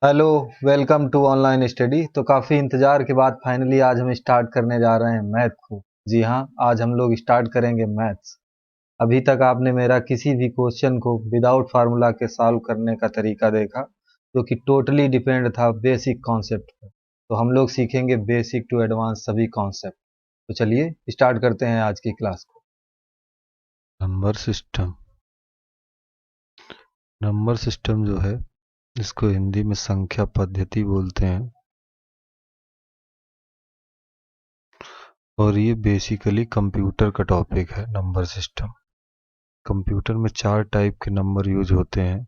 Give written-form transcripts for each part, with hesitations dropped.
Hello. Welcome to online study. तो काफ़ी इंतज़ार के बाद फाइनली आज हम स्टार्ट करने जा रहे हैं मैथ को। जी हाँ, आज हम लोग स्टार्ट करेंगे मैथ्स। अभी तक आपने मेरा किसी भी क्वेश्चन को विदाउट फार्मूला के सॉल्व करने का तरीका देखा, जो कि टोटली डिपेंड था बेसिक कॉन्सेप्ट पर। तो हम लोग सीखेंगे बेसिक टू एडवांस सभी कॉन्सेप्ट। तो चलिए स्टार्ट करते हैं आज की क्लास को। नंबर सिस्टम जो है इसको हिंदी में संख्या पद्धति बोलते हैं। और ये बेसिकली कंप्यूटर का टॉपिक है। नंबर सिस्टम कंप्यूटर में 4 टाइप के नंबर यूज होते हैं: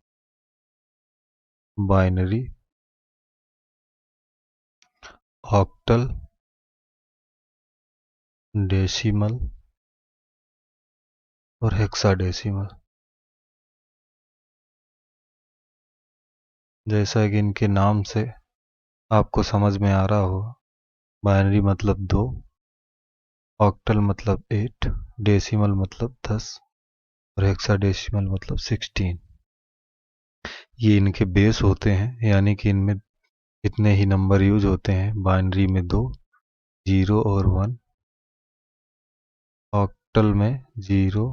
बाइनरी, ऑक्टल, डेसिमल और हेक्साडेसिमल। जैसा कि इनके नाम से आपको समझ में आ रहा होगा, बाइनरी मतलब 2, ऑक्टल मतलब 8, डेसिमल मतलब 10 और हेक्साडेसिमल मतलब 16। ये इनके बेस होते हैं, यानी कि इनमें इतने ही नंबर यूज होते हैं। बाइनरी में 2, 0 और 1, ऑक्टल में 0,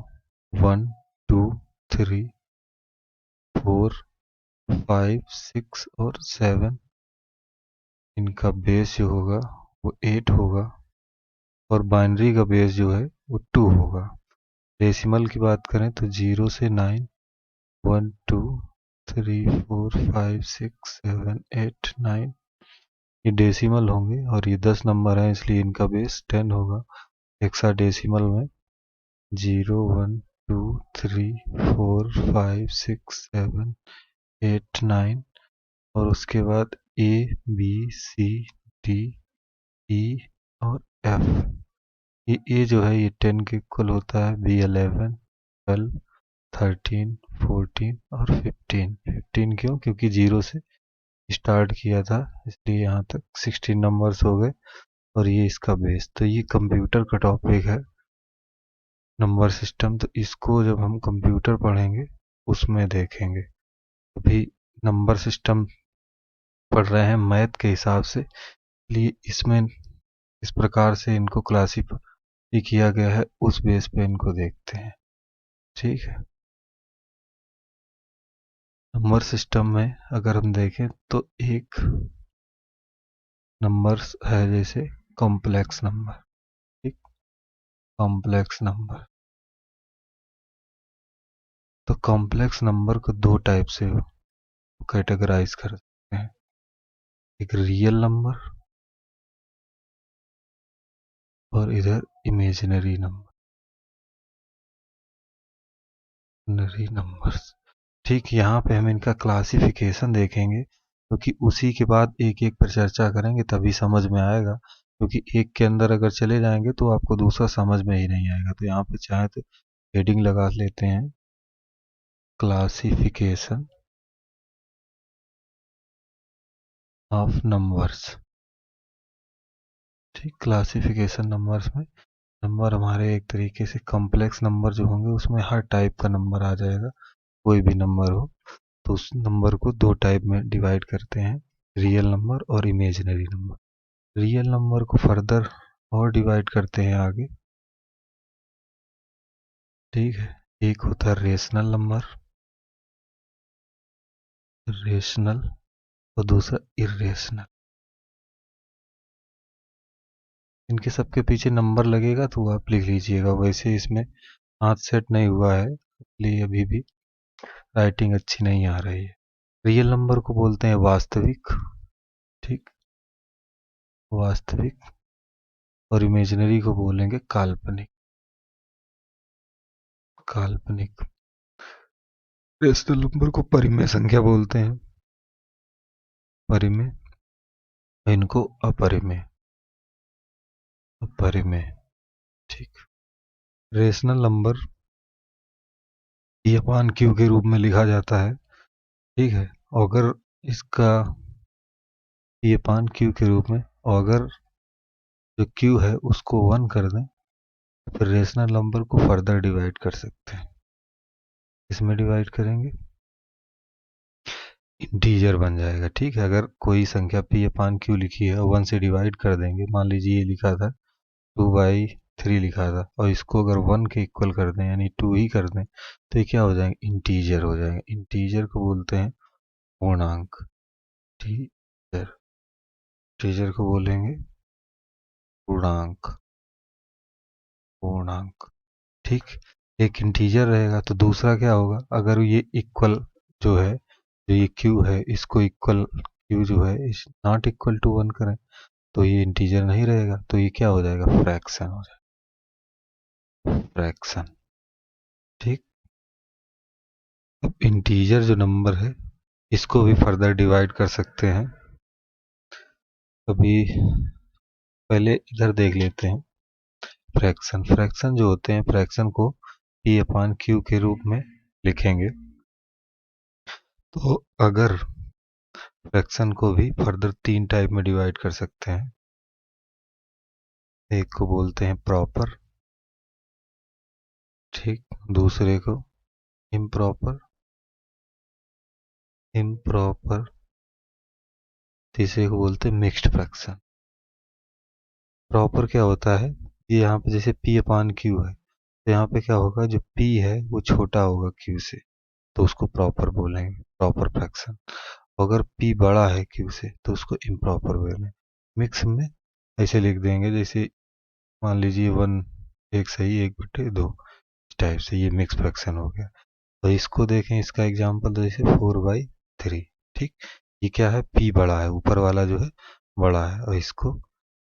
1, 2, 3, 4, 5, 6 और 7। इनका बेस जो होगा वो 8 होगा और बाइनरी का बेस जो है वो 2 होगा। डेसिमल की बात करें तो 0 से 9, 1, 2, 3, 4, 5, 6, 7, 8, 9 ये डेसिमल होंगे और ये 10 नंबर हैं, इसलिए इनका बेस 10 होगा। हेक्साडेसिमल में 0, 1, 2, 3, 4, 5, 6, 7, 8, 9 और उसके बाद A B C D E और F। ये ए जो है ये 10 के इक्वल होता है, बी 11, 12, 13, 14 और 15। 15 क्यों? क्योंकि 0 से स्टार्ट किया था, इसलिए यहाँ तक 16 नंबर्स हो गए और ये इसका बेस। तो ये कंप्यूटर का टॉपिक है नंबर सिस्टम। तो इसको जब हम कंप्यूटर पढ़ेंगे उसमें देखेंगे। अभी नंबर सिस्टम पढ़ रहे हैं मैथ के हिसाब से, इसलिए इसमें इस प्रकार से इनको क्लासिफाई किया गया है, उस बेस पे इनको देखते हैं। ठीक है। नंबर सिस्टम में अगर हम देखें तो एक नंबर है जैसे कॉम्प्लेक्स नंबर। ठीक, कॉम्प्लेक्स नंबर। तो कॉम्प्लेक्स नंबर को 2 टाइप से कैटेगराइज कर सकते हैं: एक रियल नंबर और इधर इमेजिनरी नंबर्स। ठीक, यहाँ पे हम इनका क्लासिफिकेशन देखेंगे, क्योंकि उसी के बाद एक एक पर चर्चा करेंगे तभी समझ में आएगा। क्योंकि एक के अंदर अगर चले जाएंगे तो आपको दूसरा समझ में ही नहीं आएगा। तो यहाँ पे चाहे तो हेडिंग लगा लेते हैं, क्लासिफिकेशन ऑफ नंबर्स। ठीक, क्लासिफिकेशन नंबर्स में नंबर हमारे एक तरीके से कॉम्प्लेक्स नंबर जो होंगे उसमें हर टाइप का नंबर आ जाएगा। कोई भी नंबर हो तो उस नंबर को 2 टाइप में डिवाइड करते हैं: रियल नंबर और इमेजिनरी नंबर। रियल नंबर को फर्दर और डिवाइड करते हैं आगे। ठीक है, एक होता है रेशनल नंबर, रेशनल, और दूसरा इरेशनल। इनके सबके पीछे नंबर लगेगा तो आप लिख लीजिएगा। वैसे इसमें हाथ सेट नहीं हुआ है, इसलिए अभी भी राइटिंग अच्छी नहीं आ रही है। रियल नंबर को बोलते हैं वास्तविक। ठीक, वास्तविक। और इमेजिनरी को बोलेंगे काल्पनिक। काल्पनिक। रेशनल नंबर को परिमेय संख्या बोलते हैं, परिमेय। इनको अपरिमेय, अपरिमेय। ठीक, रेशनल नंबर पी अपान क्यू के रूप में लिखा जाता है। ठीक है, अगर इसका पी अपान क्यू के रूप में, और अगर जो क्यू है उसको 1 कर दें तो फिर रेशनल नंबर को फर्दर डिवाइड कर सकते हैं। इसमें डिवाइड करेंगे इंटीजर बन जाएगा। ठीक है, अगर कोई संख्या पी अपान क्यू लिखी है और 1 से डिवाइड कर देंगे, मान लीजिए ये लिखा था 2/3 लिखा था, और इसको अगर 1 के इक्वल कर दें यानी 2 ही कर दें, तो ये क्या हो जाएंगे, इंटीजर हो जाएंगे। इंटीजर को बोलते हैं पूर्णांक। टीजर, टीजर को बोलेंगे पूर्णांक, पूर्णांक। ठीक, एक इंटीजर रहेगा तो दूसरा क्या होगा, अगर ये इक्वल जो है, जो ये क्यू है इसको इक्वल, क्यू जो है इस नॉट इक्वल टू 1 करें तो ये इंटीजर नहीं रहेगा, तो ये क्या हो जाएगा, फ्रैक्शन हो जाएगा, फ्रैक्शन। ठीक, अब इंटीजर जो नंबर है इसको भी फर्दर डिवाइड कर सकते हैं। अभी पहले इधर देख लेते हैं फ्रैक्शन। फ्रैक्शन जो होते हैं, फ्रैक्शन को पी अपान क्यू के रूप में लिखेंगे। तो अगर फ्रैक्शन को भी फर्दर 3 टाइप में डिवाइड कर सकते हैं। एक को बोलते हैं प्रॉपर, ठीक, दूसरे को इम्प्रॉपर, इम्प्रॉपर, तीसरे को बोलते हैं मिक्स्ड फ्रैक्शन। प्रॉपर क्या होता है, ये यहाँ पे जैसे पी अपान क्यू है, तो यहाँ पे क्या होगा, जो पी है वो छोटा होगा क्यू से, तो उसको प्रॉपर बोलेंगे, प्रॉपर फ्रैक्शन। अगर पी बड़ा है क्यू से तो उसको इम्प्रॉपर बोलेंगे। मिक्स में ऐसे लिख देंगे, जैसे मान लीजिए 1 एक सही 1/2, इस टाइप से, ये मिक्स फ्रैक्शन हो गया। तो इसको देखें, इसका एग्जांपल तो जैसे 4/3। ठीक, ये क्या है, पी बड़ा है, ऊपर वाला जो है बड़ा है, और इसको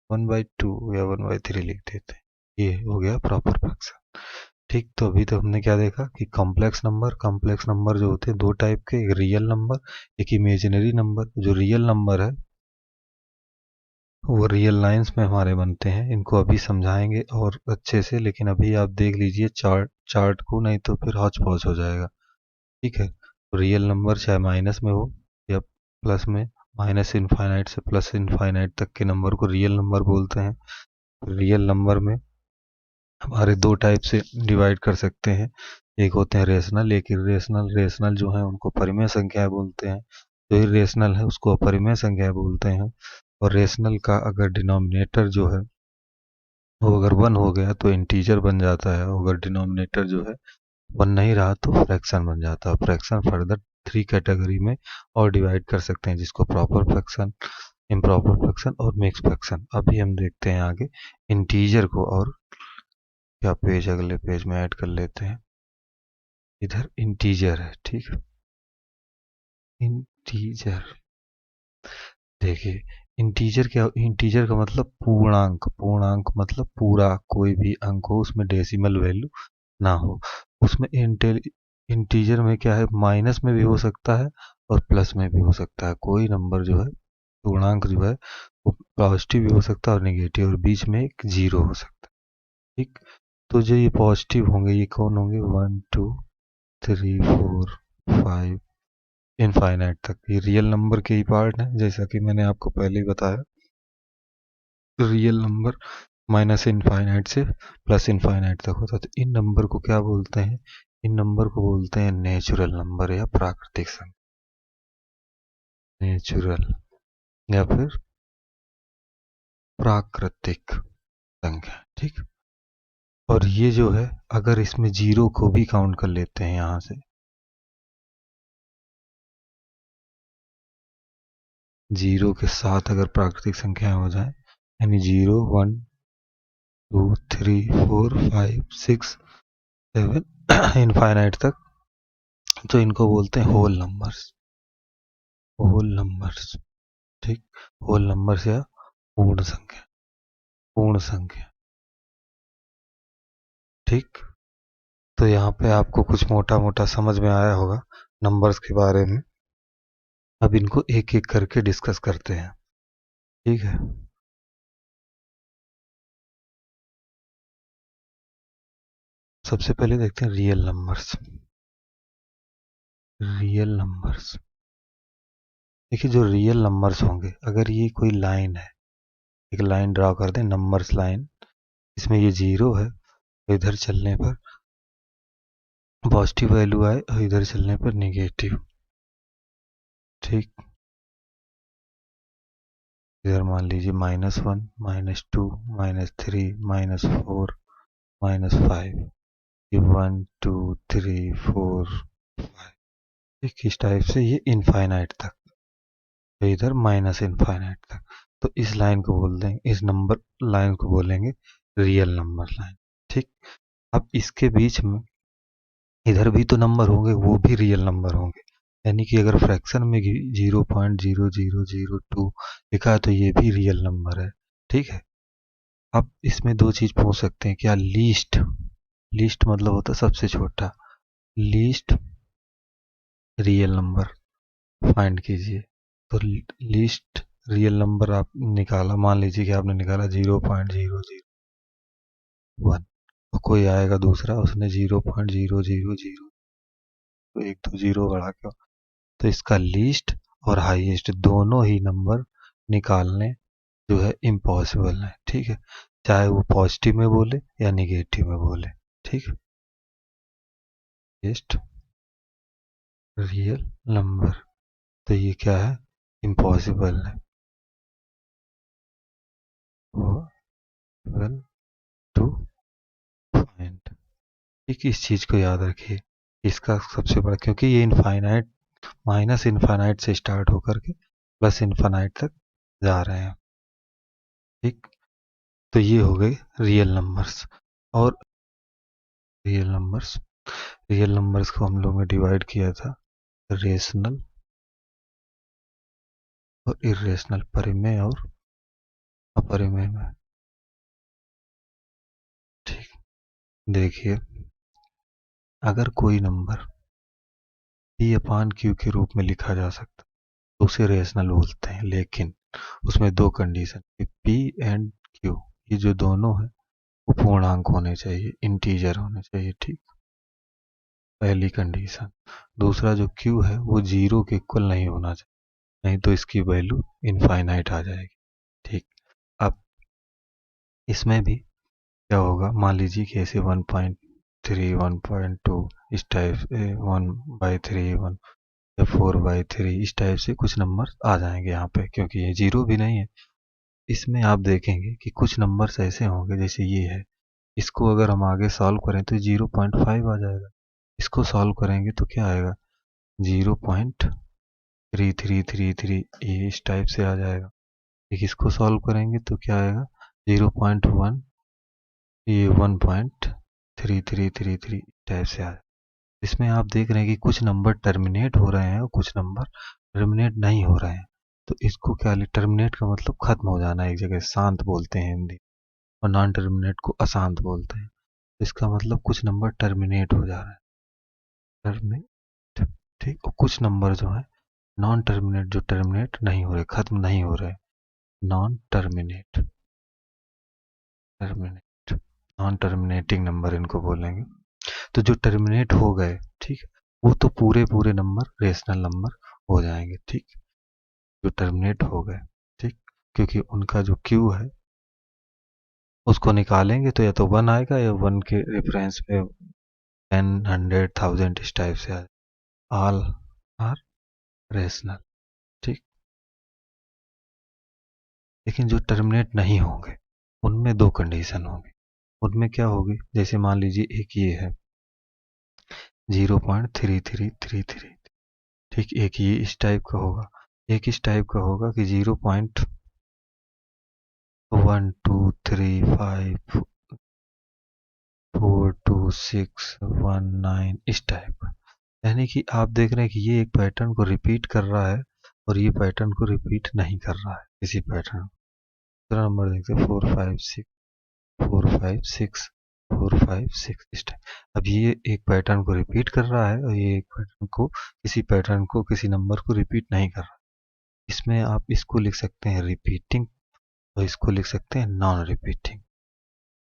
1/2 या 1/3 लिख देते हैं, ये हो गया प्रॉपर फ्रैक्शन। ठीक, तो अभी तो हमने क्या देखा कि कॉम्प्लेक्स नंबर जो होते हैं दो टाइप के, एक रियल नंबर, एक इमेजिनरी नंबर। जो रियल नंबर है वो रियल लाइंस में हमारे बनते हैं, इनको अभी समझाएंगे और अच्छे से, लेकिन अभी आप देख लीजिए चार्ट को, नहीं तो फिर हौच पौच हो जाएगा। ठीक है, तो रियल नंबर चाहे माइनस में हो या प्लस में, माइनस इनफाइनाइट से प्लस इनफाइनाइट तक के नंबर को रियल नंबर बोलते हैं। रियल नंबर में हमारे दो टाइप से डिवाइड कर सकते हैं, एक होते हैं रेशनल, एक इरेशनल। रेशनल जो है उनको परिमेय संख्याएं बोलते हैं, जो इरेशनल है उसको अपरिमेय संख्याएं बोलते हैं। और रेशनल का अगर डिनोमिनेटर जो है वो अगर 1 हो गया तो इंटीजर बन जाता है, अगर डिनोमिनेटर जो है 1 नहीं रहा तो फ्रैक्शन बन जाता है। फ्रैक्शन फर्दर 3 कैटेगरी में और डिवाइड कर सकते हैं, जिसको प्रॉपर फ्रैक्शन, इम्प्रॉपर फ्रैक्शन और मिक्स फ्रैक्शन। अभी हम देखते हैं आगे इंटीजर को, और क्या पेज अगले पेज में ऐड कर लेते हैं। इधर इंटीजर है, ठीक है, इंटीजर। देखिए इंटीजर क्या, इंटीजर का मतलब पूर्णांक, पूर्णांक मतलब पूरा कोई भी अंक हो उसमें डेसिमल वैल्यू ना हो। उसमें इंटीजर में क्या है, माइनस में भी हो सकता है और प्लस में भी हो सकता है। कोई नंबर जो है, पूर्णांक जो है वो पॉजिटिव भी हो सकता है और नेगेटिव, और बीच में एक जीरो हो सकता है। ठीक, तो जो ये पॉजिटिव होंगे ये कौन होंगे, 1 2 3 4 5 इनफाइनाइट तक, ये रियल नंबर के ही पार्ट हैं। जैसा कि मैंने आपको पहले ही बताया, रियल नंबर माइनस इनफाइनाइट से प्लस इनफाइनाइट तक होता है। तो इन नंबर को क्या बोलते हैं, इन नंबर को बोलते हैं नेचुरल नंबर या प्राकृतिक संख्या, नेचुरल या फिर प्राकृतिक संख्या। ठीक, और ये जो है अगर इसमें जीरो को भी काउंट कर लेते हैं यहां से, जीरो के साथ अगर प्राकृतिक संख्याएं हो जाए, यानी 0 1 2 3 4 5 6 7 इनफाइनाइट तक, तो इनको बोलते हैं होल नंबर्स, होल नंबर्स। ठीक, होल नंबर्स या पूर्ण संख्या, पूर्ण संख्या। ठीक, तो यहाँ पे आपको कुछ मोटा मोटा समझ में आया होगा नंबर्स के बारे में। अब इनको एक एक करके डिस्कस करते हैं। ठीक है, सबसे पहले देखते हैं रियल नंबर्स। रियल नंबर्स, देखिए जो रियल नंबर्स होंगे, अगर ये कोई लाइन है, एक लाइन ड्रा कर दें, नंबर्स लाइन, इसमें ये जीरो है, तो इधर चलने पर पॉजिटिव वैल्यू आए और इधर चलने पर नेगेटिव। ठीक। इधर मान लीजिए -1, -2, -3, -4, -5, ये 1 2 3 4 5, ठीक। इस टाइप से ये इनफाइनाइट तक, तो इधर माइनस इनफाइनाइट तक। तो इस लाइन को बोल देंगे, इस नंबर लाइन को बोलेंगे रियल नंबर लाइन, ठीक। अब इसके बीच में इधर भी तो नंबर होंगे, वो भी रियल नंबर होंगे, यानी कि अगर फ्रैक्शन में 0.0002 लिखा है तो ये भी रियल नंबर है, ठीक है। अब इसमें दो चीज पूछ सकते हैं, क्या लीस्ट, लीस्ट मतलब होता है सबसे छोटा, लीस्ट रियल नंबर फाइंड कीजिए। तो लीस्ट रियल नंबर आप निकाला, मान लीजिए कि आपने निकाला 0.001, तो कोई आएगा दूसरा, उसने 0.000, तो एक दो जीरो बढ़ा के, तो इसका लीस्ट और हाईएस्ट दोनों ही नंबर निकालने जो है इम्पॉसिबल है, ठीक है, चाहे वो पॉजिटिव में बोले या निगेटिव में बोले, ठीक है। लीस्ट रियल नंबर, तो ये क्या है, इम्पॉसिबल है, टू फाइंड, ठीक। इस चीज को याद रखिए, इसका सबसे बड़ा, क्योंकि ये इनफाइनाइट, माइनस इनफाइनाइट से स्टार्ट होकर के प्लस इनफाइनाइट तक जा रहे हैं, ठीक। तो ये हो गए रियल नंबर्स। और रियल नंबर्स, रियल नंबर्स को हम लोग ने डिवाइड किया था रेशनल और इरेशनल, परिमेय और अपरिमेय में, ठीक। देखिए, अगर कोई नंबर P/Q के रूप में लिखा जा सकता तो उसे रेशनल बोलते हैं, लेकिन उसमें दो कंडीशन, P एंड Q ये जो दोनों है वो पूर्णांक होने चाहिए, इंटीजर होने चाहिए, ठीक, पहली कंडीशन। दूसरा जो Q है वो जीरो के इक्वल नहीं होना चाहिए, नहीं तो इसकी वैल्यू इनफाइनाइट आ जाएगी, ठीक। अब इसमें भी क्या होगा, मान लीजिए कि ऐसे 1.3 1.2 इस टाइप से, 1/3 1 या 4/3 इस टाइप से कुछ नंबर आ जाएंगे यहाँ पे, क्योंकि ये जीरो भी नहीं है। इसमें आप देखेंगे कि कुछ नंबर्स ऐसे होंगे, जैसे ये है, इसको अगर हम आगे सॉल्व करें तो 0.5 आ जाएगा, इसको सॉल्व करेंगे तो क्या आएगा, 0.3333, ये इस टाइप से आ जाएगा। ठीक, इसको सॉल्व करेंगे तो क्या आएगा, 0.1, ये 1.3333 टाइप से आ जाएगा। इसमें आप देख रहे हैं कि कुछ नंबर टर्मिनेट हो रहे हैं और कुछ नंबर टर्मिनेट नहीं हो रहे हैं। तो इसको क्या, टर्मिनेट का मतलब खत्म हो जाना, एक जगह शांत बोलते हैं हिंदी, और नॉन टर्मिनेट को अशांत बोलते हैं। इसका मतलब कुछ नंबर टर्मिनेट हो जा रहा है, टर्मिनेट, ठीक। और कुछ नंबर जो है नॉन टर्मिनेट, जो टर्मिनेट नहीं हो रहे, खत्म नहीं हो रहे, non terminate, terminate, non terminating number इनको बोलेंगे। तो जो टर्मिनेट हो गए, ठीक, वो तो पूरे पूरे नंबर रेशनल नंबर हो जाएंगे, ठीक, जो टर्मिनेट हो गए, ठीक, क्योंकि उनका जो क्यू है उसको निकालेंगे तो या तो 1 आएगा या 1 के रेफरेंस में 10 100 1000 इस टाइप से आएगा, ऑल आर रेशनल, ठीक। लेकिन जो टर्मिनेट नहीं होंगे उनमें दो कंडीशन होंगी। उनमें क्या होगी, जैसे मान लीजिए एक ये है 0.3333, ठीक, एक ये इस टाइप का होगा, एक इस टाइप का होगा कि 0.123542619 इस टाइप का। यानी कि आप देख रहे हैं कि ये एक पैटर्न को रिपीट कर रहा है और ये पैटर्न को रिपीट नहीं कर रहा है, इसी पैटर्न। दूसरा नंबर देखते हैं 456 456 456 इस टाइप। अब ये एक पैटर्न को रिपीट कर रहा है और ये एक पैटर्न को किसी नंबर को रिपीट नहीं कर रहा। इसमें आप इसको लिख सकते हैं रिपीटिंग और इसको लिख सकते हैं नॉन रिपीटिंग,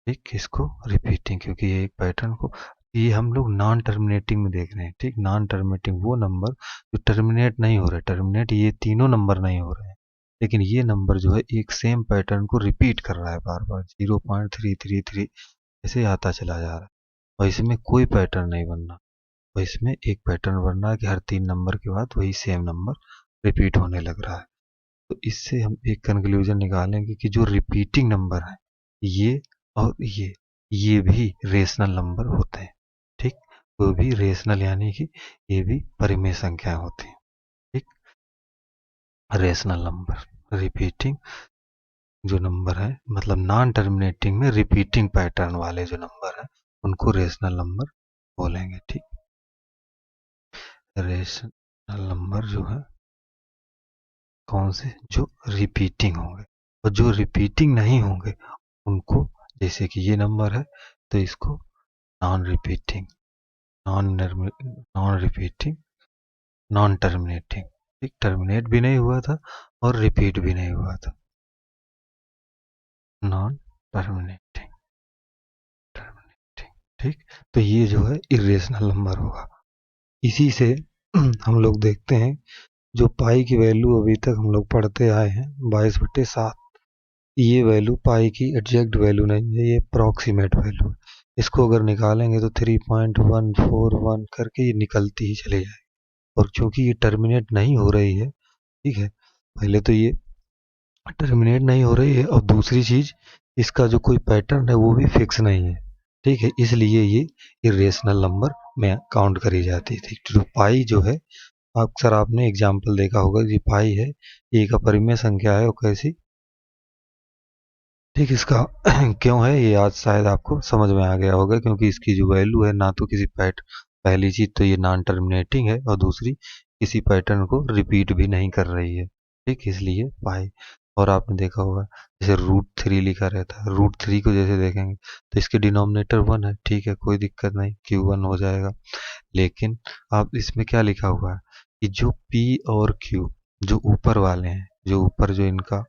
ठीक, इसको रिपीटिंग, क्योंकि ये एक पैटर्न को, ये हम लोग नॉन टर्मिनेटिंग में देख रहे हैं, ठीक। नॉन टर्मिनेटिंग वो नंबर जो टर्मिनेट नहीं हो रहे, टर्मिनेट ये तीनों नंबर नहीं हो रहे हैं, लेकिन ये नंबर जो है एक सेम पैटर्न को रिपीट कर रहा है बार बार, 0.333 ऐसे आता चला जा रहा है, और इसमें कोई पैटर्न नहीं बनना, और इसमें एक पैटर्न बन रहा है कि हर 3 नंबर के बाद वही सेम नंबर रिपीट होने लग रहा है। तो इससे हम एक कंक्लूजन निकालेंगे कि जो रिपीटिंग नंबर है ये और ये भी रेशनल नंबर होते हैं। ठीक, वो भी रेशनल यानी कि ये भी परिमेय संख्याएं होती हैं। ठीक, रेशनल नंबर रिपीटिंग जो नंबर है, मतलब नॉन टर्मिनेटिंग में रिपीटिंग पैटर्न वाले जो नंबर है उनको रेशनल नंबर बोलेंगे। ठीक, रेशनल नंबर जो है कौन से, जो रिपीटिंग होंगे, और जो रिपीटिंग नहीं होंगे उनको, जैसे कि ये नंबर है तो इसको non repeating, non repeating, non terminating. ठीक, टर्मिनेट भी नहीं हुआ था और रिपीट भी नहीं हुआ था, नॉन टर्मिनेटिंग, टर्मिनेटिंग। ठीक, तो ये जो है इरेशनल नंबर होगा। इसी से हम लोग देखते हैं जो पाई की वैल्यू अभी तक हम लोग पढ़ते आए हैं 22/7, ये वैल्यू पाई की एग्जैक्ट वैल्यू नहीं है, ये अप्रॉक्सीमेट वैल्यू है। इसको अगर निकालेंगे तो 3.141 करके ये निकलती ही चली जाएगी। और क्योंकि ये टर्मिनेट नहीं हो रही है, ठीक है, पहले तो ये टर्मिनेट नहीं हो रही है और दूसरी चीज इसका जो कोई पैटर्न है वो भी फिक्स नहीं है। ठीक है, इसलिए ये इरेशनल नंबर में काउंट करी जाती है। ठीक, तो पाई जो है, अक्सर आपने एग्जाम्पल देखा होगा कि पाई है, ये एक अपरिमेय संख्या है और कैसी, ठीक, इसका क्यों है ये आज शायद आपको समझ में आ गया होगा, क्योंकि इसकी जो वैल्यू है ना तो किसी पहली चीज तो ये नॉन टर्मिनेटिंग है और दूसरी किसी पैटर्न को रिपीट भी नहीं कर रही है। ठीक, इसलिए पाई। और आपने देखा होगा जैसे √3 लिखा रहता है, √3 को जैसे देखेंगे तो इसके डिनोमिनेटर 1 है, ठीक है, कोई दिक्कत नहीं, Q1 हो जाएगा। लेकिन आप इसमें क्या लिखा हुआ है कि जो P और Q जो ऊपर वाले हैं, जो ऊपर जो इनका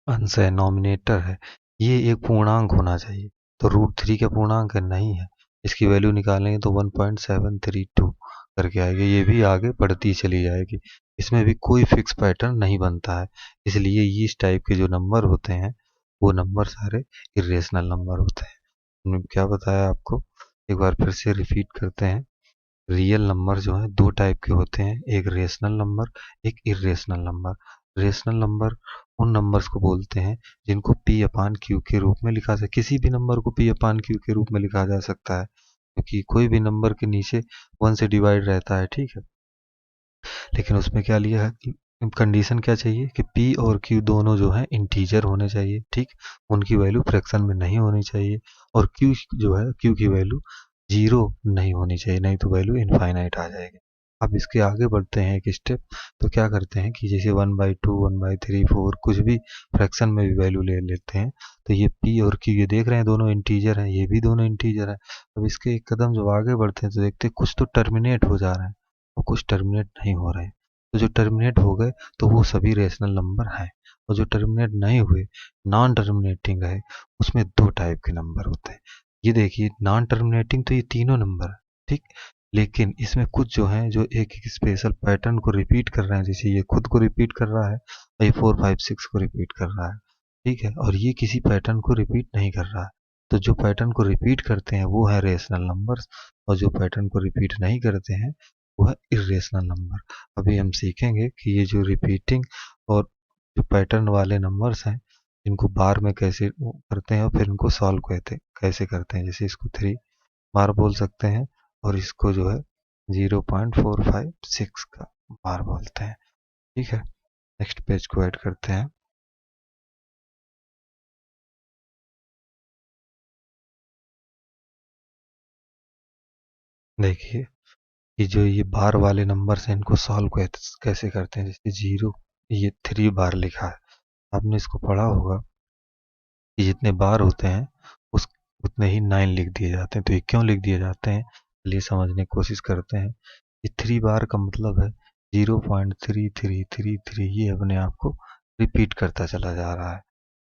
अंश है, नॉमिनेटर है, ये एक पूर्णांक होना चाहिए। तो √3 का पूर्णांक है, नहीं है, इसकी वैल्यू निकालेंगे तो 1.732 करके आएगी, ये भी आगे बढ़ती चली जाएगी। इसमें भी कोई फिक्स पैटर्न नहीं बनता है, इसलिए ये इस टाइप के जो नंबर होते हैं वो नंबर सारे इरेशनल नंबर होते हैं। हमने क्या बताया आपको, एक बार फिर से रिपीट करते हैं। रियल नंबर जो है दो टाइप के होते हैं, एक रेशनल नंबर, एक इरेशनल नंबर। रेशनल नंबर उन नंबर्स को बोलते हैं जिनको P/Q के रूप में लिखा जा, किसी भी नंबर को P/Q के रूप में लिखा जा सकता है, क्योंकि कोई भी नंबर के नीचे 1 से डिवाइड रहता है। ठीक है, लेकिन उसमें क्या लिया है, कंडीशन क्या चाहिए कि P और Q दोनों जो है इंटीजर होने चाहिए। ठीक, उनकी वैल्यू फ्रैक्शन में नहीं होनी चाहिए, और Q जो है, Q की वैल्यू 0 नहीं होनी चाहिए, नहीं तो वैल्यू इनफाइनाइट आ जाएगी। अब इसके आगे बढ़ते हैं एक स्टेप, तो क्या करते हैं कि जैसे 1/2, 1/3, 4 कुछ भी फ्रैक्शन में भी वैल्यू ले लेते हैं, तो ये P और Q ये देख रहे हैं दोनों इंटीजर हैं, ये भी दोनों इंटीजर हैं। अब इसके एक कदम जब आगे बढ़ते हैं तो देखते हैं कुछ तो टर्मिनेट हो जा रहे हैं और कुछ टर्मिनेट नहीं हो रहे हैं। तो जो टर्मिनेट हो गए तो वो सभी रेशनल नंबर हैं, और जो टर्मिनेट नहीं हुए, नॉन टर्मिनेटिंग है, उसमें दो टाइप के नंबर होते हैं। ये देखिए नॉन टर्मिनेटिंग तो ये तीनों नंबर है, ठीक, लेकिन इसमें कुछ जो हैं जो एक एक स्पेशल पैटर्न को रिपीट कर रहे हैं, जैसे ये खुद को रिपीट कर रहा है और ये 4, 5, 6 को रिपीट कर रहा है। ठीक है, और ये किसी पैटर्न को रिपीट नहीं कर रहा है। तो जो पैटर्न को रिपीट करते हैं वो है रेशनल नंबर्स, और जो पैटर्न को रिपीट नहीं करते हैं वो है इरेशनल नंबर। अभी हम सीखेंगे कि ये जो रिपीटिंग और जो पैटर्न वाले नंबर्स हैं इनको बार में कैसे करते हैं और फिर इनको सॉल्व कैसे करते हैं। जैसे इसको 3 बार बोल सकते हैं और इसको जो है 0.456 का बार बोलते हैं। ठीक है, नेक्स्ट पेज को ऐड करते हैं। देखिए कि जो ये बार वाले नंबर्स हैं इनको सॉल्व कैसे करते हैं। जैसे 0, ये 3 बार लिखा है, आपने इसको पढ़ा होगा कि जितने बार होते हैं उस उतने ही 9 लिख दिए जाते हैं। तो ये क्यों लिख दिए जाते हैं, चलिए समझने की कोशिश करते हैं। ये 3 बार का मतलब है 0.3333, ये अपने आप को रिपीट करता चला जा रहा है।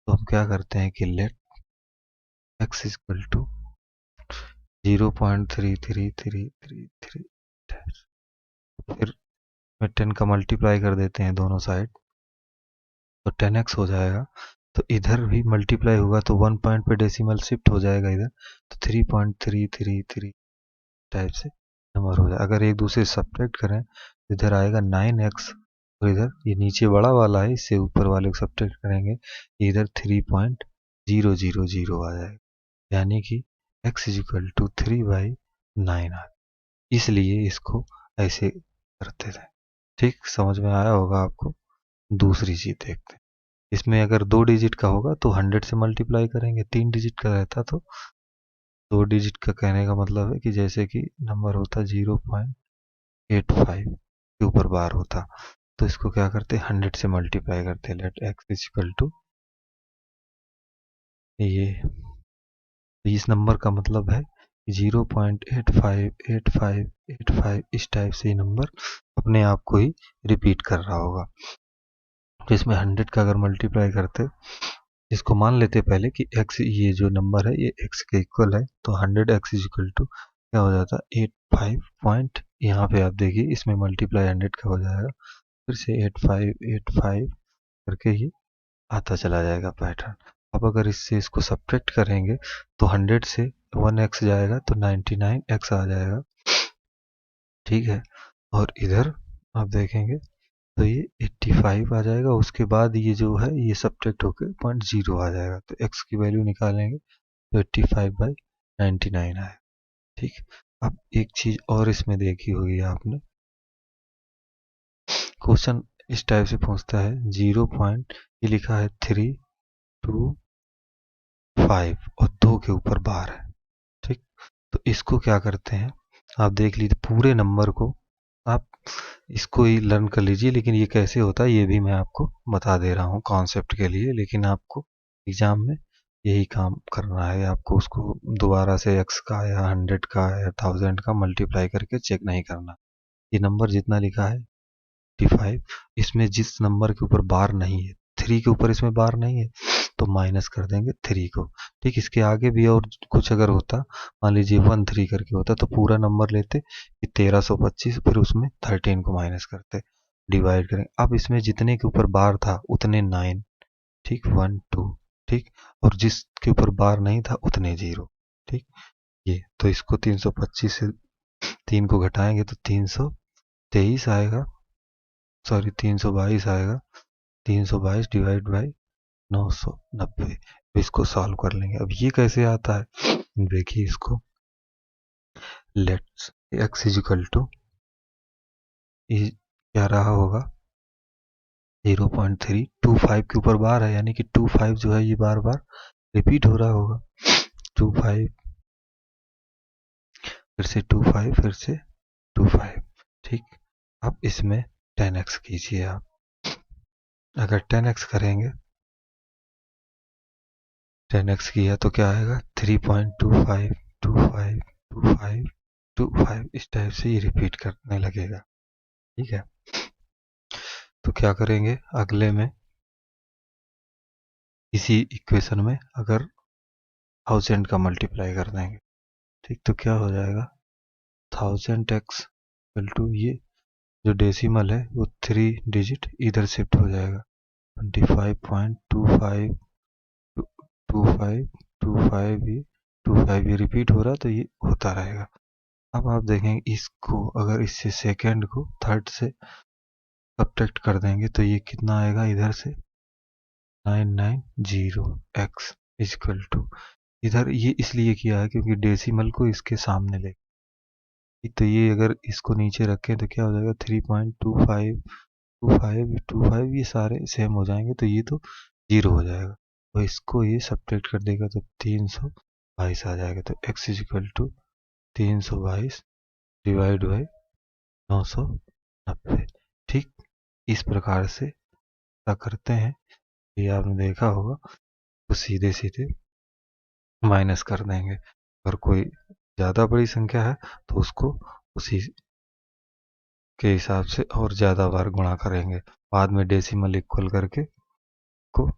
तो हम क्या करते हैं कि लेट x इक्वल टू 0.3333, फिर में 10 का मल्टीप्लाई कर देते हैं दोनों साइड, तो 10x हो जाएगा। तो इधर भी मल्टीप्लाई होगा तो 1 पॉइंट पे डेसिमल शिफ्ट हो जाएगा इधर, तो 3.333 टाइप से नंबर हो जाएगा। अगर एक दूसरे सब्ट्रैक्ट करें तो इधर आएगा 9x और इधर ये नीचे बड़ा वाला है, इससे ऊपर वाले को सब्ट्रैक्ट करेंगे, इधर 3.000 आ जाएगा, यानी कि x इजिकल टू 3/9 आ, इसलिए इसको ऐसे करते थे। ठीक, समझ में आया होगा आपको। दूसरी चीज देखते हैं, इसमें अगर 2 डिजिट का होगा तो 100 से मल्टीप्लाई करेंगे, 3 डिजिट का रहता तो 2 डिजिट का कहने का मतलब है कि जैसे कि नंबर होता 0.85 के ऊपर बार होता, तो इसको क्या करते, 100 से मल्टीप्लाई करते, लेट x इक्वल टू ये, इस नंबर का मतलब है 0.858585, इस टाइप से ये नंबर अपने आप को ही रिपीट कर रहा होगा। तो इसमें 100 का अगर मल्टीप्लाई करते, इसको मान लेते पहले कि x, ये जो नंबर है ये x के इक्वल है, तो 100x इक्वल टू क्या हो जाता, 85 पॉइंट, यहाँ पे आप देखिए इसमें मल्टीप्लाई 100 का हो जाएगा, फिर से 8585 करके ये आता चला जाएगा पैटर्न। अब अगर इससे इसको सब्ट्रैक्ट करेंगे तो 100 से 1x जाएगा तो 99x आ जाएगा, ठीक है। और इधर आप देखेंगे तो ये 85 आ जाएगा, उसके बाद ये जो है ये सब्ट्रैक्ट होकर 0.0 आ जाएगा, तो x की वैल्यू निकालेंगे तो 85/99 आएगा, ठीक। अब एक चीज और इसमें देखी होगी आपने, क्वेश्चन इस टाइप से पूछता है 0 पॉइंट, ये लिखा है 325 और 2 के ऊपर बार है, ठीक। तो इसको क्या करते हैं, आप देख लीजिए पूरे नंबर को, आप इसको ही लर्न कर लीजिए, लेकिन ये कैसे होता है ये भी मैं आपको बता दे रहा हूँ कॉन्सेप्ट के लिए, लेकिन आपको एग्जाम में यही काम करना है, आपको उसको दोबारा से x का या 100 का या 1000 का मल्टीप्लाई करके चेक नहीं करना। ये नंबर जितना लिखा है 55, इसमें जिस नंबर के ऊपर बार नहीं है, 3 के ऊपर इसमें बार नहीं है, तो माइनस कर देंगे 3 को, ठीक। इसके आगे भी और कुछ अगर होता, मान लीजिए 13 करके होता, तो पूरा नंबर लेते कि 1325, फिर उसमें 13 को माइनस करते, डिवाइड करें। अब इसमें जितने के ऊपर बार था उतने 9, ठीक, 1 2, ठीक, और जिसके ऊपर बार नहीं था उतने 0, ठीक। ये तो इसको 325 से 3 को घटाएंगे तो 323 आएगा, सॉरी 322 आएगा, 322 डिवाइड बाई 990, इसको सॉल्व कर लेंगे। अब ये कैसे आता है, देखिए इसको, लेट्स x इजिकल टू, क्या रहा होगा 0.325 के ऊपर बार है, यानी कि 25 जो है ये बार बार रिपीट हो रहा होगा, 25 फिर से 25 फिर से 25, ठीक। अब इसमें 10x कीजिए आप, अगर 10x करेंगे, 10x किया तो क्या आएगा 3.25252525, इस टाइप से ये रिपीट करने लगेगा, ठीक है। तो क्या करेंगे अगले में, इसी इक्वेशन में अगर 1000 का मल्टीप्लाई कर देंगे, ठीक, तो क्या हो जाएगा 1000x इक्वल टू, ये जो डेसिमल है वो 3 डिजिट इधर शिफ्ट हो जाएगा, 25.2525 ये 25 ये रिपीट हो रहा है, तो ये होता रहेगा। अब आप देखेंगे इसको अगर इससे सेकेंड को थर्ड से सब्ट्रैक्ट कर देंगे तो ये कितना आएगा, इधर से 990x इक्वल टू, इधर ये इसलिए किया है क्योंकि डेसिमल को इसके सामने ले, तो ये अगर इसको नीचे रखें तो क्या हो जाएगा 3.252525, ये सारे सेम हो जाएंगे, तो ये तो 0 हो जाएगा, तो इसको ये सब्ट्रैक्ट कर देगा तो 322 आ जाएगा, तो x equal to 322 divide by 990, ठीक। इस प्रकार से क्या करते हैं, ये आपने देखा होगा, तो सीधे सीधे माइनस कर देंगे, अगर कोई ज़्यादा बड़ी संख्या है तो उसको उसी के हिसाब से और ज़्यादा बार गुणा करेंगे, बाद में डेसिमल इक्वल करके को,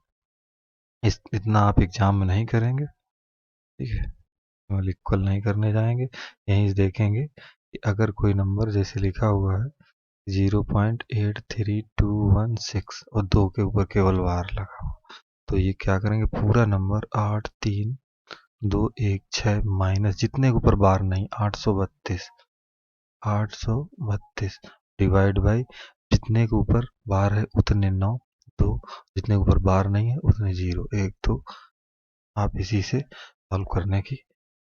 इतना आप एग्जाम में नहीं करेंगे, ठीक है, डेसिमल इक्वल नहीं करने जाएंगे, यहीं देखेंगे कि अगर कोई नंबर जैसे लिखा हुआ है 0.83216 और 2 के ऊपर केवल बार लगा हो, तो ये क्या करेंगे पूरा नंबर 83216 माइनस जितने के ऊपर बार नहीं 832 डिवाइड बाई जितने के ऊपर बार है उतने 9, 2, जितने के ऊपर बार नहीं है उतने 0, 1, 2। आप इसी से सॉल्व करने की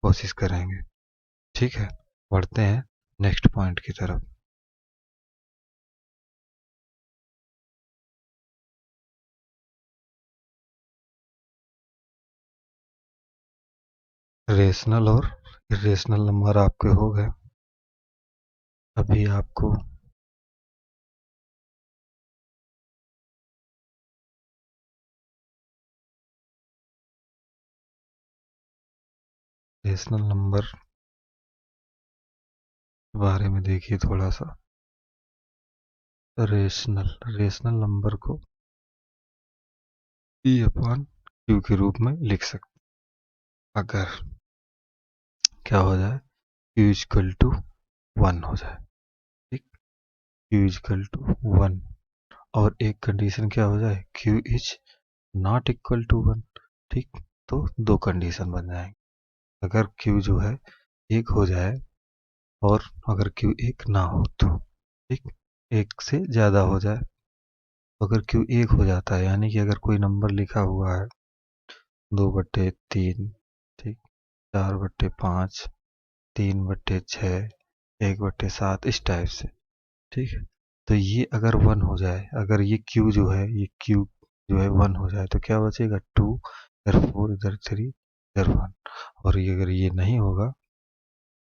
कोशिश करेंगे। ठीक है, बढ़ते हैं नेक्स्ट पॉइंट की तरफ। रेशनल और इरेशनल नंबर आपके हो गए। अभी आपको रेशनल नंबर के बारे में देखिए थोड़ा सा। रेशनल नंबर को P अपॉन Q के रूप में लिख सकते हैं। अगर क्या हो जाए, Q इक्वल टू 1 हो जाए। ठीक, Q इक्वल टू 1, और एक कंडीशन क्या हो जाए, Q is not equal to 1। ठीक, तो दो कंडीशन बन जाएंगे। अगर Q जो है 1 हो जाए और अगर Q 1 ना हो तो, ठीक, 1 से ज़्यादा हो जाए। अगर Q 1 हो जाता है, यानी कि अगर कोई नंबर लिखा हुआ है 2/3, ठीक, 4/5, 3/6, 1/7, इस टाइप से। ठीक है, तो ये अगर 1 हो जाए, अगर ये Q जो है, ये Q जो है 1 हो जाए तो क्या बचेगा, 2, इधर 4, इधर 3, इधर 1। और ये अगर ये नहीं होगा,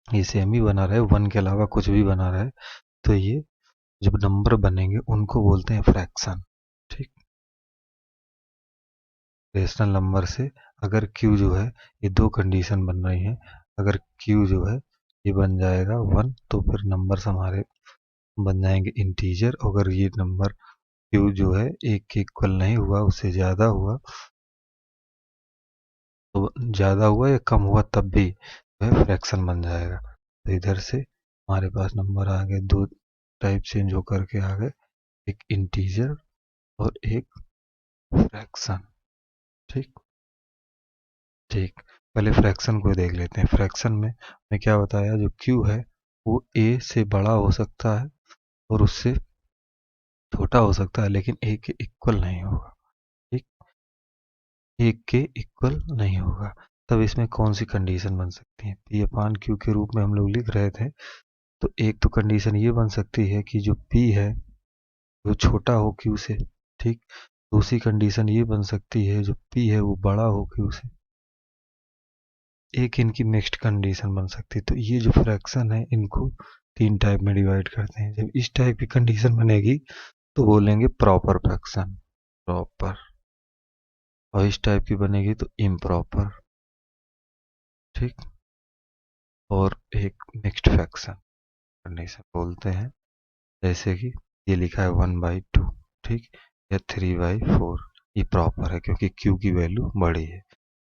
ये सेम ही बना रहे, 1 के अलावा कुछ भी बना रहे, तो ये जब नंबर बनेंगे उनको बोलते हैं फ्रैक्शन। ठीक, रेशनल नंबर से अगर Q जो है, ये दो कंडीशन बन रही हैं। अगर Q जो है ये बन जाएगा 1, तो फिर नंबर्स हमारे बन जाएंगे इंटीजर। अगर ये नंबर Q जो है 1 के इक्वल नहीं हुआ, उससे ज़्यादा हुआ, तो ज़्यादा हुआ या कम हुआ तब भी जो है फ्रैक्शन बन जाएगा। तो इधर से हमारे पास नंबर आ गए, दो टाइप चेंज होकर के आ गए, एक इंटीजर और एक फ्रैक्शन। ठीक, ठीक, पहले फ्रैक्शन को देख लेते हैं। फ्रैक्शन में मैं क्या बताया, जो Q है वो A से बड़ा हो सकता है और उससे छोटा हो सकता है, लेकिन A के इक्वल नहीं होगा। ठीक, एक के इक्वल नहीं होगा। तब इसमें कौन सी कंडीशन बन सकती है, P अपान Q के रूप में हम लोग लिख रहे थे। तो एक तो कंडीशन ये बन सकती है कि जो P है वो छोटा हो Q से। ठीक, दूसरी कंडीशन ये बन सकती है जो P है वो बड़ा हो Q से। एक इनकी नेक्स्ट कंडीशन बन सकती है। तो ये जो फ्रैक्शन है इनको तीन टाइप में डिवाइड करते हैं। जब इस टाइप की कंडीशन बनेगी तो बोलेंगे प्रॉपर फ्रैक्शन, प्रॉपर, और इस टाइप की बनेगी तो इम्प्रॉपर। ठीक, और एक नेक्स्ट फ्रैक्शन कंडीशन बोलते हैं, जैसे कि ये लिखा है 1/2, ठीक, या 3/4। ये प्रॉपर है क्योंकि Q की वैल्यू बड़ी है।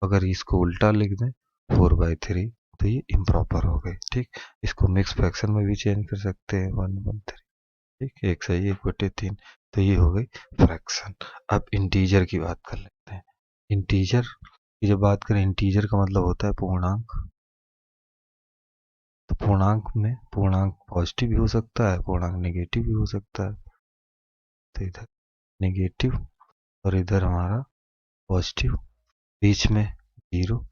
अगर इसको उल्टा लिख दें 4/3 तो ये इम्प्रॉपर हो गई। ठीक, इसको मिक्स फ्रैक्शन में भी चेंज कर सकते हैं, 1/3। ठीक, एक सही 1/3, तो ये हो गई फ्रैक्शन। अब इंटीजर की बात कर लेते हैं। इंटीजर की जब बात करें, इंटीजर का मतलब होता है पूर्णांक। तो पूर्णांक में पूर्णांक पॉजिटिव भी हो सकता है, पूर्णांक नेगेटिव भी हो सकता है। तो इधर नेगेटिव और इधर हमारा पॉजिटिव, बीच में 0।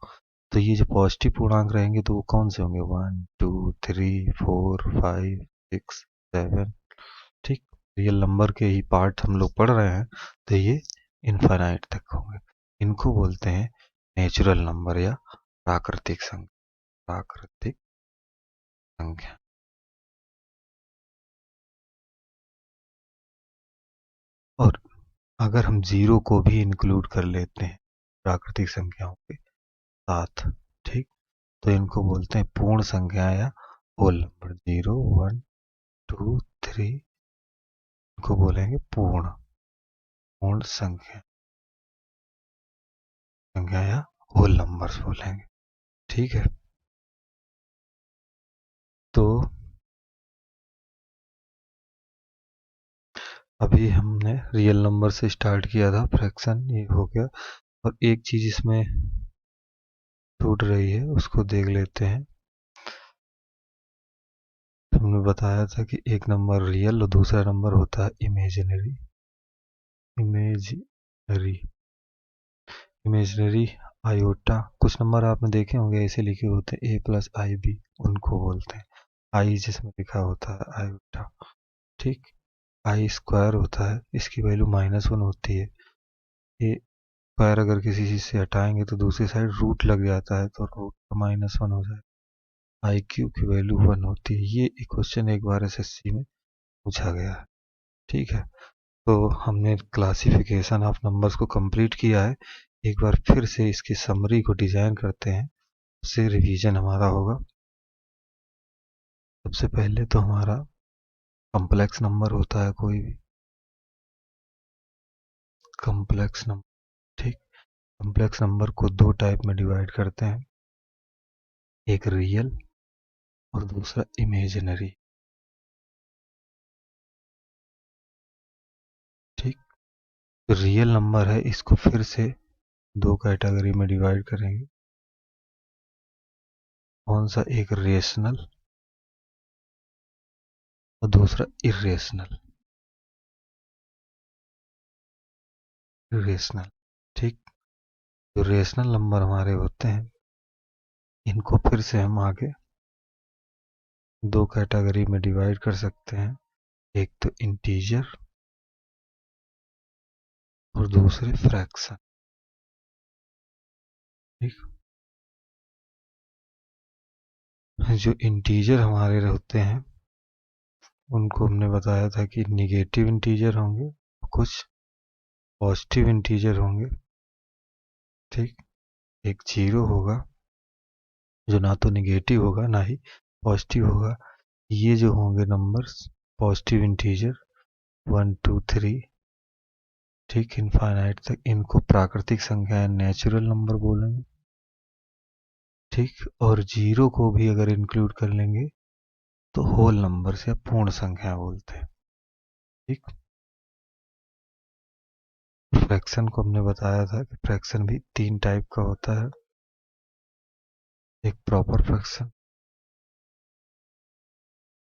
तो ये जो पॉजिटिव पूर्णांक रहेंगे तो वो कौन से होंगे, 1, 2, 3, 4, 5, 6, 7। ठीक, रियल नंबर के ही पार्ट हम लोग पढ़ रहे हैं, तो ये इनफाइनाइट तक होंगे। इनको बोलते हैं नेचुरल नंबर या प्राकृतिक संख्या, प्राकृतिक संख्या। और अगर हम 0 को भी इंक्लूड कर लेते हैं प्राकृतिक संख्याओं के साथ, ठीक, तो इनको बोलते हैं पूर्ण संख्या या होल नंबर। 0, 1, 2, 3 इनको बोलेंगे पूर्ण पूर्ण संख्या, संख्या या होल नंबर्स बोलेंगे। ठीक है, तो अभी हमने रियल नंबर से स्टार्ट किया था, फ्रैक्शन ये हो गया। और एक चीज इसमें छूट रही है, उसको देख लेते हैं। हमने बताया था कि एक नंबर रियल और दूसरा नंबर होता है इमेजिनरी। इमेजिनरी आयोटा, कुछ नंबर आपने देखे होंगे ऐसे लिखे होते हैं a+ib, उनको बोलते हैं। आई जिसमें लिखा होता है आयोटा, ठीक। आई स्क्वायर होता है, इसकी वैल्यू -1 होती है। ए स्क्वायर अगर किसी चीज़ से हटाएंगे तो दूसरी साइड रूट लग जाता है, तो रूट का -1 हो जाए। आई क्यू की वैल्यू 1 होती है। ये एक क्वेश्चन एक बार एसएससी में पूछा गया है, ठीक है। तो हमने क्लासिफिकेशन ऑफ नंबर्स को कंप्लीट किया है। एक बार फिर से इसकी समरी को डिजाइन करते हैं, उससे रिवीजन हमारा होगा। सबसे पहले तो हमारा कॉम्प्लेक्स नंबर होता है कोई भी कॉम्प्लेक्स नंबर, ठीक। कॉम्प्लेक्स नंबर को दो टाइप में डिवाइड करते हैं, एक रियल और दूसरा इमेजिनरी, ठीक। रियल नंबर है, इसको फिर से दो कैटेगरी में डिवाइड करेंगे। कौन सा? एक रेशनल और दूसरा इरेशनल। रेशनल, ठीक। जो रेशनल नंबर हमारे होते हैं, इनको फिर से हम आगे दो कैटेगरी में डिवाइड कर सकते हैं, एक तो इंटीजर और दूसरे फ्रैक्शन, ठीक। जो इंटीजर हमारे होते हैं उनको हमने बताया था कि निगेटिव इंटीजर होंगे, कुछ पॉजिटिव इंटीजर होंगे, ठीक। एक जीरो होगा जो ना तो निगेटिव होगा ना ही पॉजिटिव होगा। ये जो होंगे नंबर्स पॉजिटिव इंटीजर 1 2 3, ठीक, इनफाइनाइट तक, इनको प्राकृतिक संख्या नेचुरल नंबर बोलेंगे, ठीक। और जीरो को भी अगर इंक्लूड कर लेंगे तो होल नंबर से पूर्ण संख्या बोलते हैं, ठीक। फ्रैक्शन को हमने बताया था कि फ्रैक्शन भी तीन टाइप का होता है, एक प्रॉपर फ्रैक्शन,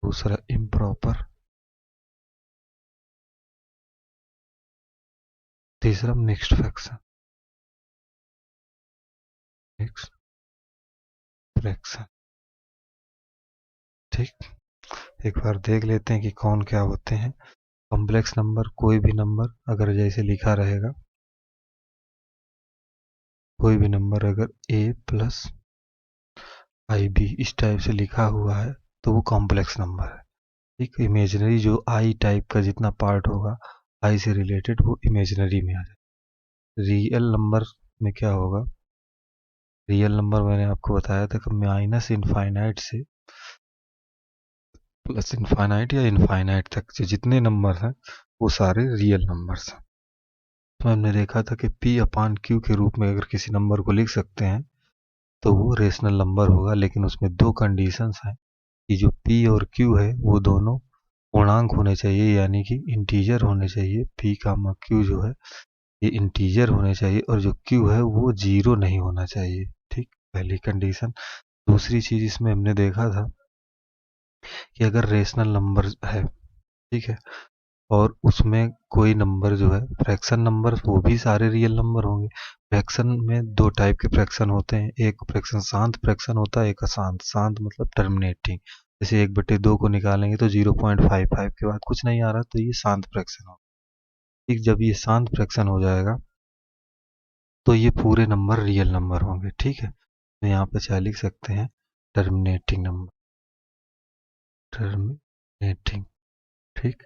दूसरा इम्प्रॉपर, तीसरा मिक्स्ड फ्रैक्शन। मिक्स्ड फ्रैक्शन, ठीक। एक बार देख लेते हैं कि कौन क्या होते हैं। कॉम्प्लेक्स नंबर, कोई भी नंबर अगर जैसे लिखा रहेगा, कोई भी नंबर अगर a+ib इस टाइप से लिखा हुआ है तो वो कॉम्प्लेक्स नंबर है, ठीक। इमेजिनरी जो आई टाइप का जितना पार्ट होगा आई से रिलेटेड वो इमेजिनरी में आ जाए। रियल नंबर में क्या होगा? रियल नंबर मैंने आपको बताया था कि माइनस इनफाइनाइट से प्लस इनफाइनाइट या इनफाइनाइट तक जो जितने नंबर हैं वो सारे रियल नंबर्स हैं। तो हमने देखा था कि p/q के रूप में अगर किसी नंबर को लिख सकते हैं तो वो रेशनल नंबर होगा, लेकिन उसमें दो कंडीशंस हैं कि जो p और q है वो दोनों पूर्णांक होने चाहिए, यानी कि इंटीजर होने चाहिए। p, q जो है ये इंटीजर होने चाहिए और जो q है वो जीरो नहीं होना चाहिए, ठीक, पहली कंडीशन। दूसरी चीज इसमें हमने देखा था कि अगर रेशनल नंबर है, ठीक है, और उसमें कोई नंबर जो है फ्रैक्शन नंबर, वो भी सारे रियल नंबर होंगे। फ्रैक्शन में दो टाइप के फ्रैक्शन होते हैं, एक फ्रैक्शन शांत फ्रैक्शन होता है, एक अशांत। शांत मतलब टर्मिनेटिंग, जैसे 1/2 को निकालेंगे तो 0.55 के बाद कुछ नहीं आ रहा तो ये शांत फ्रैक्शन होगा, ठीक। जब ये शांत फ्रैक्शन हो जाएगा तो ये पूरे नंबर रियल नंबर होंगे, ठीक है। तो यहाँ पे चाहे लिख सकते हैं टर्मिनेटिंग नंबर, टर्मिनेटिंग, ठीक।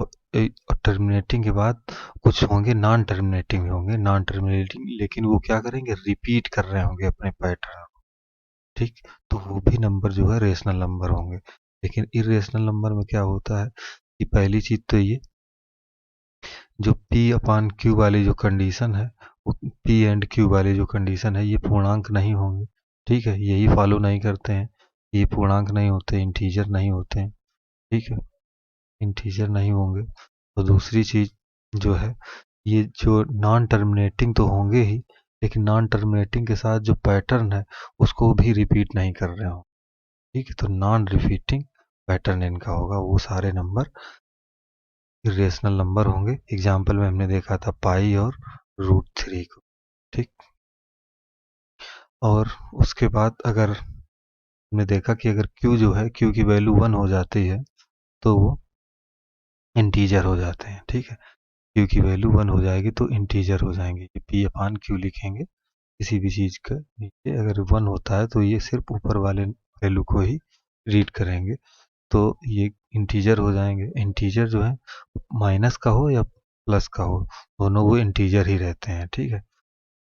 और टर्मिनेटिंग के बाद कुछ होंगे नॉन टर्मिनेटिंग होंगे, नॉन टर्मिनेटिंग, लेकिन वो क्या करेंगे? रिपीट कर रहे होंगे अपने पैटर्न, ठीक। तो वो भी नंबर जो है रेशनल नंबर होंगे। लेकिन इरेशनल नंबर में क्या होता है कि पहली चीज तो ये जो p/q वाली जो कंडीशन है, वो p एंड q वाली जो कंडीशन है ये पूर्णांक नहीं होंगे, ठीक है। यही फॉलो नहीं करते हैं, ये पूर्णांक नहीं होते, इंटीजर नहीं होते हैं, ठीक है, इंटीजर नहीं होंगे। तो दूसरी चीज जो है, ये जो नॉन टर्मिनेटिंग तो होंगे ही, लेकिन नॉन टर्मिनेटिंग के साथ जो पैटर्न है उसको भी रिपीट नहीं कर रहे हो, ठीक है। तो नॉन रिपीटिंग पैटर्न इनका होगा, वो सारे नंबर इरेशनल नंबर होंगे। एग्जाम्पल में हमने देखा था पाई और √3 को, ठीक। और उसके बाद अगर हमने देखा कि अगर q जो है, q की वैल्यू 1 हो जाती है तो वो इंटीजर हो जाते हैं, ठीक है। q की वैल्यू 1 हो जाएगी तो इंटीजर हो जाएंगे। ये p/q लिखेंगे किसी भी चीज़ का नीचे, अगर 1 होता है तो ये सिर्फ ऊपर वाले वैल्यू को ही रीड करेंगे, तो ये इंटीजर हो जाएंगे। इंटीजर जो है माइनस का हो या प्लस का हो, दोनों वो इंटीजर ही रहते हैं, ठीक है।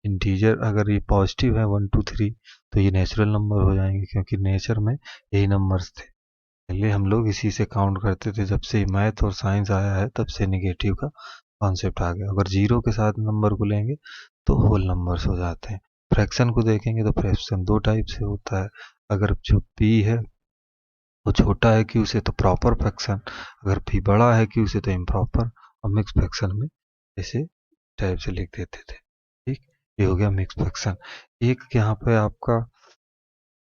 इंटीजर अगर ये पॉजिटिव है 1 2 3 तो ये नेचुरल नंबर हो जाएंगे, क्योंकि नेचर में यही नंबर्स थे। पहले हम लोग इसी से काउंट करते थे, जब से मैथ और साइंस आया है तब से नेगेटिव का कॉन्सेप्ट आ गया। अगर जीरो के साथ नंबर को लेंगे तो होल नंबर्स हो जाते हैं। फ्रैक्शन को देखेंगे तो फ्रैक्शन दो टाइप से होता है। अगर जो p है वो छोटा है q से तो प्रॉपर फ्रैक्शन, अगर p बड़ा है q से तो इम्प्रॉपर। और मिक्स फ्रैक्शन में ऐसे टाइप से लिख देते थे, ठीक। ये हो गया मिक्स फ्रैक्शन। एक यहाँ पे आपका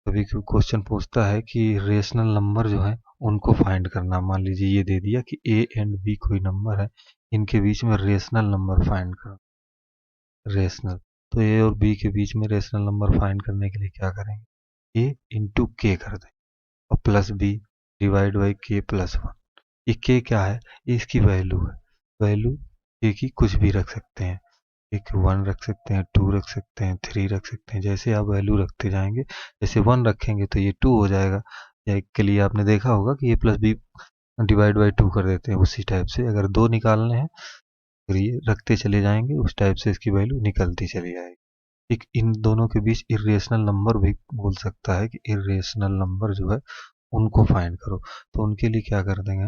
कभी क्वेश्चन पूछता है कि रेशनल नंबर जो है उनको फाइंड करना। मान लीजिए ये दे दिया कि a एंड b कोई नंबर है, इनके बीच में रेशनल नंबर फाइंड करो। रेशनल, तो a और b के बीच में रेशनल नंबर फाइंड करने के लिए क्या करेंगे, a इंटू के कर दें और plus b divide by k plus 1। ये k क्या है, ये इसकी वैल्यू है। वैल्यू k की कुछ भी रख सकते हैं, एक 1 रख सकते हैं, 2 रख सकते हैं, 3 रख सकते हैं। जैसे आप वैल्यू रखते जाएंगे, जैसे 1 रखेंगे तो ये 2 हो जाएगा। या एक के लिए आपने देखा होगा कि a plus b divide by 2 कर देते हैं, उसी टाइप से अगर 2 निकालने हैं तो ये रखते चले जाएंगे, उस टाइप से इसकी वैल्यू निकलती चली जाएगी। एक इन दोनों के बीच इरेशनल नंबर भी बोल सकता है कि इरेशनल नंबर जो है उनको फाइंड करो, तो उनके लिए क्या कर देंगे,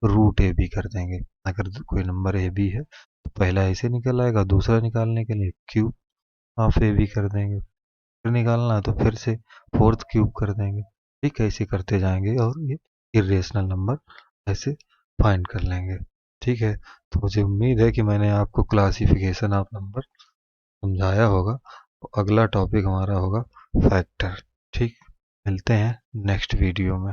√ab कर देंगे। अगर कोई नंबर ए बी है तो पहला ऐसे निकल आएगा, दूसरा निकालने के लिए क्यूब ऑफ ए बी कर देंगे, फिर निकालना है तो फिर से फोर्थ क्यूब कर देंगे, ठीक है। ऐसे करते जाएंगे और ये इरेशनल नंबर ऐसे फाइंड कर लेंगे, ठीक है। तो मुझे उम्मीद है कि मैंने आपको क्लासिफिकेशन ऑफ नंबर समझाया होगा। तो अगला टॉपिक हमारा होगा फैक्टर, ठीक। मिलते हैं नेक्स्ट वीडियो में।